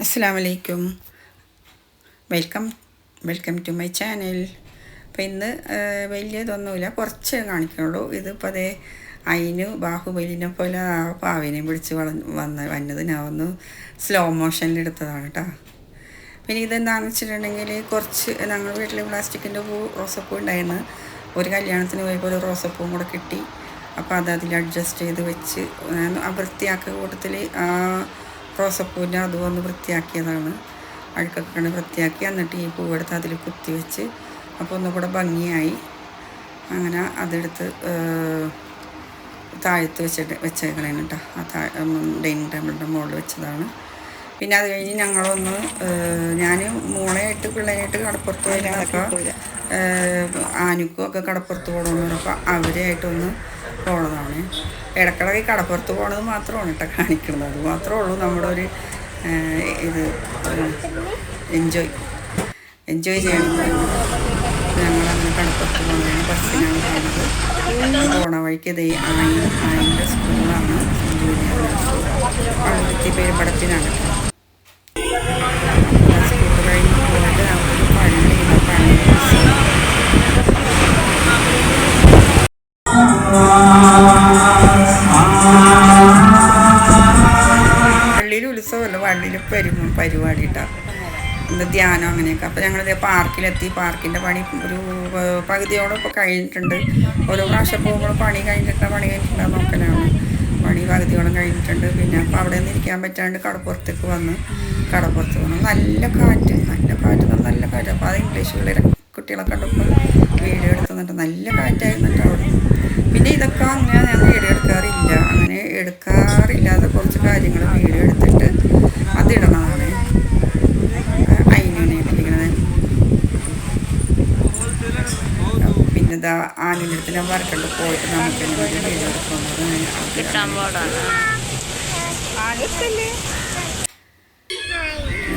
അസ്സലാമലൈക്കും. Welcome welcome to my channel. അപ്പോൾ ഇന്ന് വലിയതൊന്നുമില്ല, കുറച്ചേ കാണിക്കുള്ളൂ. ഇതിപ്പോൾ അതേ അതിന് ബാഹുബലിനെ പോലെ ആ പാവിനെ പിടിച്ച് വന്നത് ഞാൻ ഒന്ന് സ്ലോ മോഷനിൽ എടുത്തതാണ് കേട്ടോ. പിന്നെ ഇതെന്താണെന്ന് വെച്ചിട്ടുണ്ടെങ്കിൽ കുറച്ച് ഞങ്ങളുടെ വീട്ടിൽ പ്ലാസ്റ്റിക്കിൻ്റെ റോസപ്പൂ ഉണ്ടായിരുന്നു. ഒരു കല്യാണത്തിന് പോയപ്പോൾ ഒരു റോസപ്പൂവും കൂടെ കിട്ടി. അപ്പോൾ അതിൽ അഡ്ജസ്റ്റ് ചെയ്ത് വെച്ച് വൃത്തിയാക്കിയ കൂട്ടത്തിൽ ആ റോസപ്പൂവിൻ്റെ അതും ഒന്ന് വൃത്തിയാക്കിയതാണ്. അഴുക്കൊക്കെ വൃത്തിയാക്കി എന്നിട്ട് ഈ പൂവെടുത്ത് അതിൽ കുത്തി വെച്ച് അപ്പോൾ ഒന്നുകൂടെ ഭംഗിയായി. അങ്ങനെ അതെടുത്ത് താഴത്ത് വെച്ചേക്കണേന് കേട്ടോ. ആ ഡൈനിങ് ടേബിളിൻ്റെ മുകളിൽ വെച്ചതാണ്. പിന്നെ അത് കഴിഞ്ഞ് ഞങ്ങളൊന്ന് ഞാൻ മോളെയായിട്ട് പിള്ളേരായിട്ട് കടപ്പുറത്ത് പോയിരുന്നപ്പോൾ ആനുക്കും ഒക്കെ കടപ്പുറത്ത് പോകണമെന്ന് പറഞ്ഞപ്പോൾ അവരെയായിട്ടൊന്ന് പോണതാണ്. ഇടക്കിടക്ക് കടപ്പുറത്ത് പോകണത് മാത്രമാണ് കേട്ടോ കാണിക്കുന്നത്. അത് മാത്രമേ ഉള്ളൂ നമ്മുടെ ഒരു ഇത് എൻജോയ് ചെയ്യണം. ഞങ്ങളന്ന് കടപ്പുറത്ത് പോകുന്നതിന് ബസ്സിനാണ് പോകുന്നത്. പോണ വഴിക്ക് ഇത് ആയിൻ്റെ സ്കൂളാണ്, പള്ളുരുത്തി പെരുമ്പടത്തിനാണ്. സ്കൂൾ കഴിഞ്ഞ് പോയിട്ട് ഒരു പള്ളിയിൽ ഉത്സവമല്ല, പള്ളിയിൽ പരിപാടി ഇട്ടാണ് ഇന്ന് ധ്യാനം അങ്ങനെയൊക്കെ. അപ്പോൾ ഞങ്ങളിത് പാർക്കിലെത്തി. പാർക്കിൻ്റെ പണി ഒരു പകുതിയോളം ഇപ്പോൾ കഴിഞ്ഞിട്ടുണ്ട്. ഓരോ പ്രാവശ്യം പോകുമ്പോൾ പണി കഴിഞ്ഞിട്ടുണ്ടോ നോക്കലാണ്. പണി പകുതിയോളം കഴിഞ്ഞിട്ടുണ്ട്. പിന്നെ അപ്പോൾ അവിടെ നിന്ന് ഇരിക്കാൻ പറ്റാണ്ട് കടപ്പുറത്തേക്ക് വന്ന് കടപ്പുറത്ത് വന്നു. നല്ല കാറ്റ് നല്ല കാറ്റ്. അപ്പോൾ അത് ഇംഗ്ലീഷ് കുട്ടികളൊക്കെ കണ്ടപ്പോൾ വീഡിയോ എടുത്തുന്നിട്ട് നല്ല കാറ്റായിരുന്നിട്ട് അവിടെ. പിന്നെ ഇതൊക്കെ അങ്ങനെ ഞാൻ വീഡിയോ എടുക്കാറില്ല. അങ്ങനെ എടുക്കാറില്ലാതെ കുറച്ച് കാര്യങ്ങൾ വീഡിയോ എടുത്തിട്ട് അതിടണതാണ്. പിന്നെ ഇതാ ആനിൻ്റെ അടുത്ത് ഞാൻ വരക്കണ്ട് പോയിട്ട് നമുക്ക് വീഡിയോ എടുക്കുന്നത്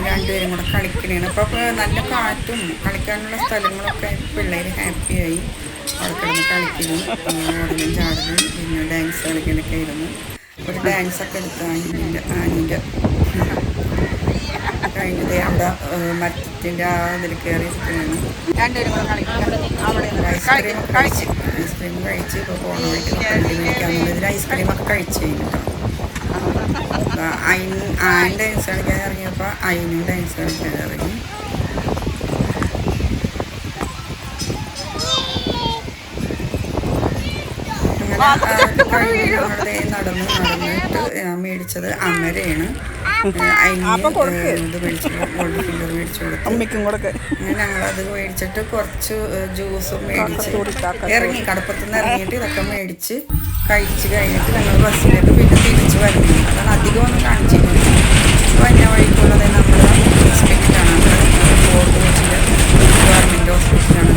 രണ്ടുപേരും കൂടെ കളിക്കണേണ്. അപ്പോൾ നല്ല കാറ്റും കളിക്കാനുള്ള സ്ഥലങ്ങളൊക്കെ പിള്ളേർ ഹാപ്പിയായി. അവിടെ കിടന്ന് കളിക്കലും ഓടലും ചാടലും പിന്നെ ഡാൻസ് കളിക്കലൊക്കെ ആയിരുന്നു. ഒരു ഡാൻസൊക്കെ എടുത്ത് ആനിൻ്റെ കഴിഞ്ഞത് അവിടെ മരത്തിൻ്റെ ആ ഇതിൽ കയറി ഇരിക്കുകയാണ്. രണ്ടുപേരും കൂടെ കളിക്കാൻ ഐസ്ക്രീം കഴിച്ച് ഇപ്പോൾ പോകണ വഴിക്ക് കഴിക്കാന്നുള്ളതിൽ ഐസ്ക്രീമൊക്കെ കഴിച്ച് കഴിഞ്ഞിട്ടോ. ആൻ ഡാൻസ് കളിക്കാൻ ഇറങ്ങിയപ്പോൾ അയിനും ഡാൻസ് കളിക്കാൻ ഇറങ്ങി. അങ്ങനെ നടന്നിട്ട് ഞാൻ മേടിച്ചത് അമരയാണ്. ഇത് മേടിച്ചു, ഗോൾഡ് ഫില്ലർ മേടിച്ചു കൊടുത്തു. ഞങ്ങളത് മേടിച്ചിട്ട് കുറച്ച് ജ്യൂസും മേടിച്ച് ഇറങ്ങി. കടപ്പുറത്തുനിന്ന് ഇറങ്ങിയിട്ട് ഇതൊക്കെ മേടിച്ച് കഴിച്ച് കഴിഞ്ഞിട്ട് ഞങ്ങൾ ബസ്സിലേക്ക് പിന്നെ തിരിച്ച് വരുന്നു. അതാണ് അധികമൊന്നും കാണിച്ചിരുന്നത്. വന്ന വഴിക്കുള്ളത് നമ്മുടെ ഹോസ്പിറ്റലാണ്. ഫോർട്ട് കൊച്ചിയിലെ ഗവൺമെൻറ് ഹോസ്പിറ്റലാണ്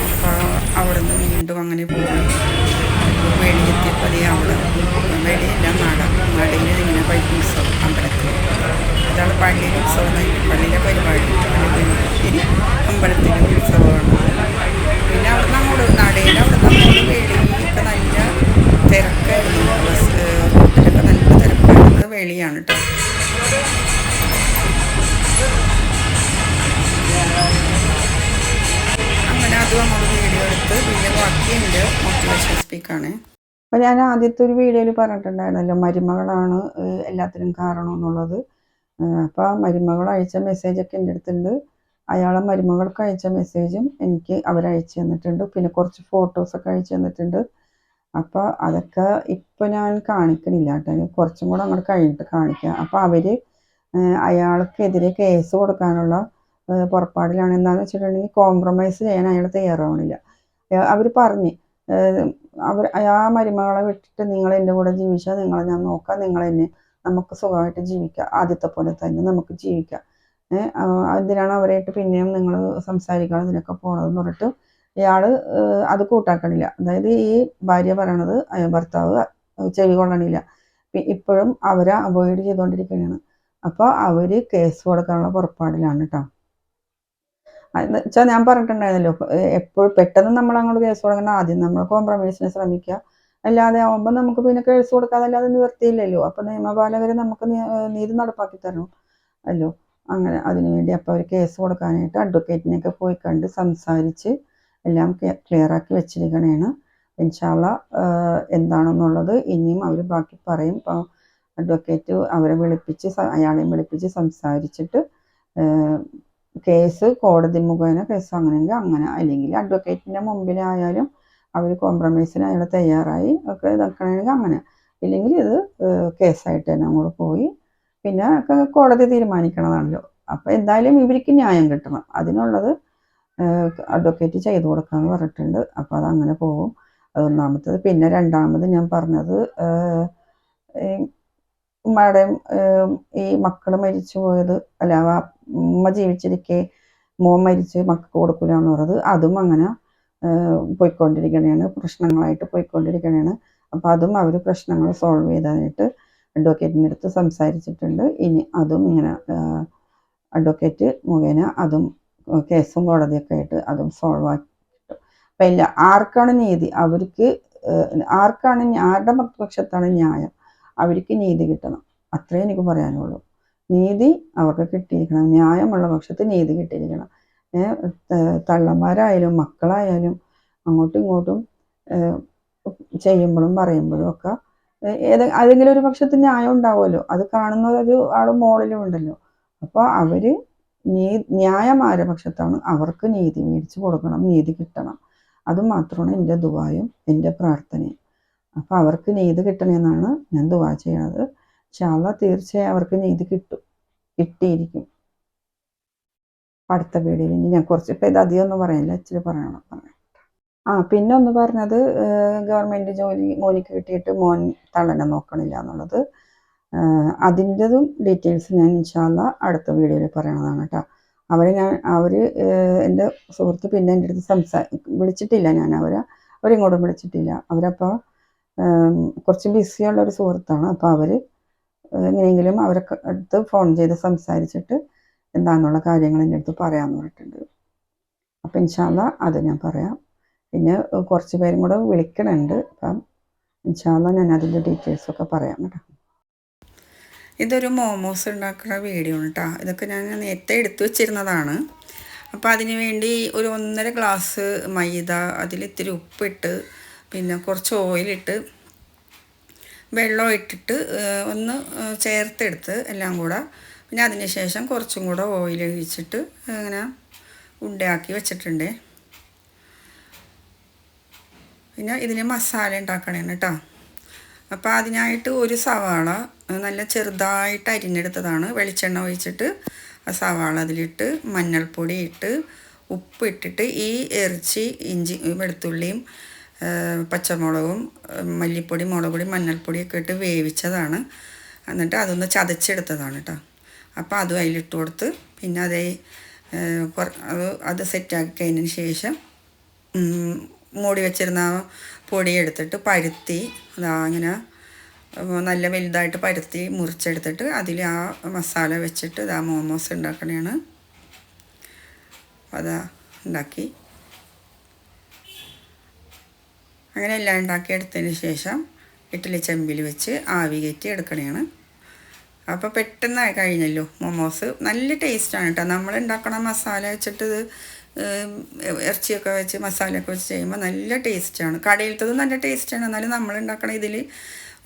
അപ്പോൾ അവിടെ നിന്ന് വീണ്ടും അങ്ങനെ പോകും. വെളിയെത്തിയപ്പോൾ അവിടെ വെളിയല്ല നടയിൽ ഇങ്ങനെ പൈപ്പ് ഉത്സവം അമ്പലത്തിൽ. അതാണ് പള്ളിയിലെ ഉത്സവം, പള്ളിയിലെ പരിപാടി. അമ്പലത്തിലെ ഉത്സവമാണ്. പിന്നെ അവിടെ നമ്മൾ നടയിൽ അവിടെ നമ്മൾ വെളിയൊക്കെ നല്ല തിരക്കായിരുന്നു. റോട്ടിലൊക്കെ നല്ല തിരക്കായിരുന്നത് വെളിയാണ് കേട്ടോ. അങ്ങനെ അതും നമ്മൾ വീഡിയോ എടുത്ത് പിന്നെ ബാക്കിയുണ്ട് മോട്ടിവേഷൻ സ്പീക്കാണ്. അപ്പോൾ ഞാൻ ആദ്യത്തെ ഒരു വീഡിയോയിൽ പറഞ്ഞിട്ടുണ്ടായിരുന്നല്ലോ മരുമകളാണ് എല്ലാത്തിനും കാരണം എന്നുള്ളത്. അപ്പോൾ മരുമകൾ അയച്ച മെസ്സേജൊക്കെ എൻ്റെ അടുത്തുണ്ട്. അയാളെ മരുമകൾക്ക് അയച്ച മെസ്സേജും എനിക്ക് അവരയച്ചു തന്നിട്ടുണ്ട്. പിന്നെ കുറച്ച് ഫോട്ടോസൊക്കെ അയച്ചു തന്നിട്ടുണ്ട്. അപ്പോൾ അതൊക്കെ ഇപ്പോൾ ഞാൻ കാണിക്കണില്ല കേട്ടോ, കുറച്ചും കൂടെ അങ്ങോട്ട് കഴിഞ്ഞിട്ട് കാണിക്കാം. അപ്പോൾ അവർ അയാൾക്കെതിരെ കേസ് കൊടുക്കാനുള്ള പുറപ്പാടിലാണ്. എന്താണെന്ന് വെച്ചിട്ടുണ്ടെങ്കിൽ കോംപ്രമൈസ് ചെയ്യാൻ അയാൾ തയ്യാറാവണില്ല. അവർ പറഞ്ഞ് ആ മരുമകളെ വിട്ടിട്ട് നിങ്ങൾ എൻ്റെ കൂടെ ജീവിച്ചാൽ നിങ്ങളെ ഞാൻ നോക്കാം, നമുക്ക് സുഖമായിട്ട് ജീവിക്കാം, ആദ്യത്തെ പോലെ തന്നെ നമുക്ക് ജീവിക്കാം. എന്തിനാണ് അവരായിട്ട് പിന്നെയും നിങ്ങൾ സംസാരിക്കണം ഇതിനൊക്കെ പോകണതെന്ന് പറഞ്ഞിട്ട് ഇയാൾ അത് കൂട്ടാക്കണില്ല. അതായത് ഈ ഭാര്യ പറയണത് ഭർത്താവ് ചെവി കൊള്ളണില്ല. ഇപ്പോഴും അവരെ അവോയ്ഡ് ചെയ്തുകൊണ്ടിരിക്കുകയാണ്. അപ്പോൾ അവർ കേസ് കൊടുക്കാനുള്ള പുറപ്പാടിലാണ് കേട്ടോ. എന്ന് വെച്ചാൽ ഞാൻ പറഞ്ഞിട്ടുണ്ടായിരുന്നല്ലോ, എപ്പോഴും പെട്ടെന്ന് നമ്മൾ അങ്ങോട്ട് കേസ് കൊടുക്കണം. ആദ്യം നമ്മൾ കോംപ്രമൈസിന് ശ്രമിക്കുക, അല്ലാതെ ആകുമ്പോൾ നമുക്ക് പിന്നെ കേസ് കൊടുക്കാതല്ലാതെ നിവർത്തിയില്ലല്ലോ. അപ്പോൾ നിയമപാലകർ നമുക്ക് നീതി നടപ്പാക്കി തരണം അല്ലോ. അങ്ങനെ അതിനുവേണ്ടി അപ്പോൾ അവർ കേസ് കൊടുക്കാനായിട്ട് അഡ്വക്കേറ്റിനെയൊക്കെ പോയി കണ്ട് സംസാരിച്ച് എല്ലാം ക്ലിയറാക്കി വെച്ചിരിക്കണേണ്. ഇൻഷാ അല്ലാഹ് എന്താണെന്നുള്ളത് ഇനിയും അവർ ബാക്കി പറയും. ഇപ്പോൾ അഡ്വക്കേറ്റ് അയാളെയും വിളിപ്പിച്ച് സംസാരിച്ചിട്ട് കേസ് കോടതി മുഖേന കേസ് അങ്ങനെയെങ്കിൽ അങ്ങനെ, അല്ലെങ്കിൽ അഡ്വക്കേറ്റിൻ്റെ മുമ്പിലായാലും അവർ കോംപ്രമൈസിന് അയാൾ തയ്യാറായി ഒക്കെ ഇതാക്കണമെങ്കിൽ അങ്ങനെ, ഇല്ലെങ്കിൽ ഇത് കേസായിട്ട് തന്നെ അങ്ങോട്ട് പോയി പിന്നെ കോടതി തീരുമാനിക്കണതാണല്ലോ. അപ്പോൾ എന്തായാലും ഇവർക്ക് ന്യായം കിട്ടണം, അതിനുള്ളത് അഡ്വക്കേറ്റ് ചെയ്തു കൊടുക്കാമെന്ന് പറഞ്ഞിട്ടുണ്ട്. അപ്പോൾ അതങ്ങനെ പോകും. അതൊന്നാമത്തത്. പിന്നെ രണ്ടാമത് ഞാൻ പറഞ്ഞത് ഉമ്മയുടെയും ഈ മക്കൾ മരിച്ചു പോയത്, അല്ല ഉമ്മ ജീവിച്ചിരിക്കെ മോൻ മരിച്ച് മക്കൾക്ക് കൊടുക്കില്ല എന്ന് പറഞ്ഞത്, അതും അങ്ങനെ പോയിക്കൊണ്ടിരിക്കണതാണ്, പ്രശ്നങ്ങളായിട്ട് പോയിക്കൊണ്ടിരിക്കണതാണ്. അപ്പോൾ അതും അവർ പ്രശ്നങ്ങൾ സോൾവ് ചെയ്താനായിട്ട് അഡ്വക്കേറ്റിൻ്റെ അടുത്ത് സംസാരിച്ചിട്ടുണ്ട്. ഇനി അതും ഇങ്ങനെ അഡ്വക്കേറ്റ് മുഖേന അതും കേസും കോടതിയൊക്കെ ആയിട്ട് അതും സോൾവ് ആക്കി. അപ്പം ഇല്ല, ആർക്കാണ് നീതി, അവർക്ക് ആരുടെ പക്ഷത്താണ് ന്യായം, അവർക്ക് നീതി കിട്ടണം. അത്രേ എനിക്ക് പറയാനുള്ളൂ. നീതി അവർക്ക് കിട്ടിയിരിക്കണം, ന്യായമുള്ള പക്ഷത്ത് നീതി കിട്ടിയിരിക്കണം. തള്ളന്മാരായാലും മക്കളായാലും അങ്ങോട്ടും ഇങ്ങോട്ടും ചെയ്യുമ്പോഴും പറയുമ്പോഴും ഒക്കെ ഏതെങ്കിലും ഒരു പക്ഷത്ത് ന്യായം ഉണ്ടാവുമല്ലോ. അത് കാണുന്ന ഒരു ആൾ മോളിലും ഉണ്ടല്ലോ. അപ്പോൾ അവർ ന്യായമായ പക്ഷത്താണ് അവർക്ക് നീതി മേടിച്ച് കൊടുക്കണം, നീതി കിട്ടണം. അതുമാത്രമാണ് എൻ്റെ ദുആയും എൻ്റെ പ്രാർത്ഥനയും. അപ്പോൾ അവർക്ക് നീതി കിട്ടണമെന്നാണ് ഞാൻ ദുആ ചെയ്യണത്. ഇൻഷാ അല്ലാഹ് തീർച്ചയായും അവർക്ക് നീതി കിട്ടിയിരിക്കും. അടുത്ത വീഡിയോയിൽ ഇനി ഞാൻ കുറച്ച് ഇപ്പം ഇത് അധികം ഒന്നും പറയില്ല, ഇച്ചിരി പറയണം. പിന്നെ ഒന്ന് പറഞ്ഞത് ഗവൺമെൻറ് ജോലി മോനിക്ക് കിട്ടിയിട്ട് മോൻ തള്ളനെ നോക്കണില്ല എന്നുള്ളത്. അതിൻ്റെതും ഡീറ്റെയിൽസ് ഞാൻ ഇൻഷാ അല്ലാഹ് അടുത്ത വീഡിയോയിൽ പറയണതാണ് കേട്ടോ. അവർ എൻ്റെ സുഹൃത്ത് പിന്നെ എൻ്റെ അടുത്ത് വിളിച്ചിട്ടില്ല, ഞാൻ അവരിങ്ങോട്ടും വിളിച്ചിട്ടില്ല. അവരപ്പോൾ കുറച്ച് ബിസിയുള്ളൊരു സുഹൃത്താണ്. അപ്പോൾ അവർ എങ്ങനെയെങ്കിലും അവരൊക്കെ അടുത്ത് ഫോൺ ചെയ്ത് സംസാരിച്ചിട്ട് എന്താണെന്നുള്ള കാര്യങ്ങൾ എൻ്റെ അടുത്ത് പറയാമെന്ന് പറഞ്ഞിട്ടുണ്ട്. അപ്പോൾ ഇൻഷാ അല്ലാഹ് അത് ഞാൻ പറയാം. പിന്നെ കുറച്ച് പേരും കൂടെ വിളിക്കണുണ്ട്. അപ്പം ഇൻഷാ അല്ലാഹ് ഞാൻ അതിൻ്റെ ഡീറ്റെയിൽസൊക്കെ പറയാം കേട്ടോ. ഇതൊരു മോമോസ് ഉണ്ടാക്കുന്ന വീഡിയോ ആണ് കേട്ടോ. ഇതൊക്കെ ഞാൻ നേരത്തെ എടുത്തു വെച്ചിരുന്നതാണ്. അപ്പോൾ അതിന് വേണ്ടി ഒരു 1.5 ഗ്ലാസ് മൈദ, അതിലിത്തിരി ഉപ്പിട്ട് പിന്നെ കുറച്ച് ഓയിലിട്ട് വെള്ളം ഇട്ടിട്ട് ഒന്ന് ചേർത്തെടുത്ത് എല്ലാം കൂടെ, പിന്നെ അതിന് ശേഷം കുറച്ചും കൂടെ ഓയിൽ ഒഴിച്ചിട്ട് ഇങ്ങനെ ഉണ്ടയാക്കി വെച്ചിട്ടുണ്ട്. പിന്നെ ഇതിന് മസാല ഉണ്ടാക്കണേന്ന് കേട്ടോ. അപ്പോൾ അതിനായിട്ട് ഒരു സവാള നല്ല ചെറുതായിട്ട് അരിഞ്ഞെടുത്തതാണ്. വെളിച്ചെണ്ണ ഒഴിച്ചിട്ട് ആ സവാള അതിലിട്ട് മഞ്ഞൾപ്പൊടി ഇട്ട് ഉപ്പിട്ടിട്ട് ഈ ഇറച്ചി ഇഞ്ചി വെളുത്തുള്ളിയും പച്ചമുളകും മല്ലിപ്പൊടി മുളക് പൊടി മഞ്ഞൾപ്പൊടിയൊക്കെ ഇട്ട് വേവിച്ചതാണ്. എന്നിട്ട് അതൊന്ന് ചതച്ചെടുത്തതാണ് കേട്ടോ. അപ്പോൾ അതും അതിലിട്ട് കൊടുത്ത് പിന്നെ അത് സെറ്റാക്കി കഴിഞ്ഞതിന് ശേഷം മൂടി വെച്ചിരുന്ന പൊടി എടുത്തിട്ട് പരുത്തി അങ്ങനെ നല്ല വലുതായിട്ട് പരുത്തി മുറിച്ചെടുത്തിട്ട് അതിൽ ആ മസാല വെച്ചിട്ട് മോമോസ് ഉണ്ടാക്കണതാണ്. ഉണ്ടാക്കി അങ്ങനെ എല്ലാം ഉണ്ടാക്കിയെടുത്തതിന് ശേഷം ഇഡ്ഡലി ചെമ്പിൽ വെച്ച് ആവി കയറ്റി എടുക്കണതാണ്. അപ്പോൾ പെട്ടെന്ന് കഴിഞ്ഞല്ലോ മോമോസ്. നല്ല ടേസ്റ്റാണ് കേട്ടോ. നമ്മൾ ഉണ്ടാക്കണ മസാല വെച്ചിട്ട് ഇറച്ചിയൊക്കെ വെച്ച് മസാലയൊക്കെ വെച്ച് ചെയ്യുമ്പോൾ നല്ല ടേസ്റ്റാണ്. കടയിലത്തതും നല്ല ടേസ്റ്റാണ്, എന്നാലും നമ്മൾ ഉണ്ടാക്കണ ഇതിൽ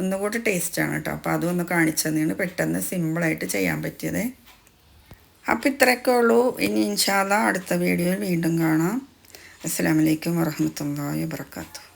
ഒന്നുകൂടി ടേസ്റ്റാണ് കേട്ടോ. അപ്പോൾ അതൊന്ന് കാണിച്ചു തന്നെയാണ്, പെട്ടെന്ന് സിമ്പിളായിട്ട് ചെയ്യാൻ പറ്റിയത്. അപ്പോൾ ഇത്രയൊക്കെ ഉള്ളൂ. ഇനി ഇൻഷാ അല്ലാഹ് അടുത്ത വീഡിയോയിൽ വീണ്ടും കാണാം. അസ്സലാമു അലൈക്കും വറഹ്മത്തുള്ളാഹി വബറകാതുഹു.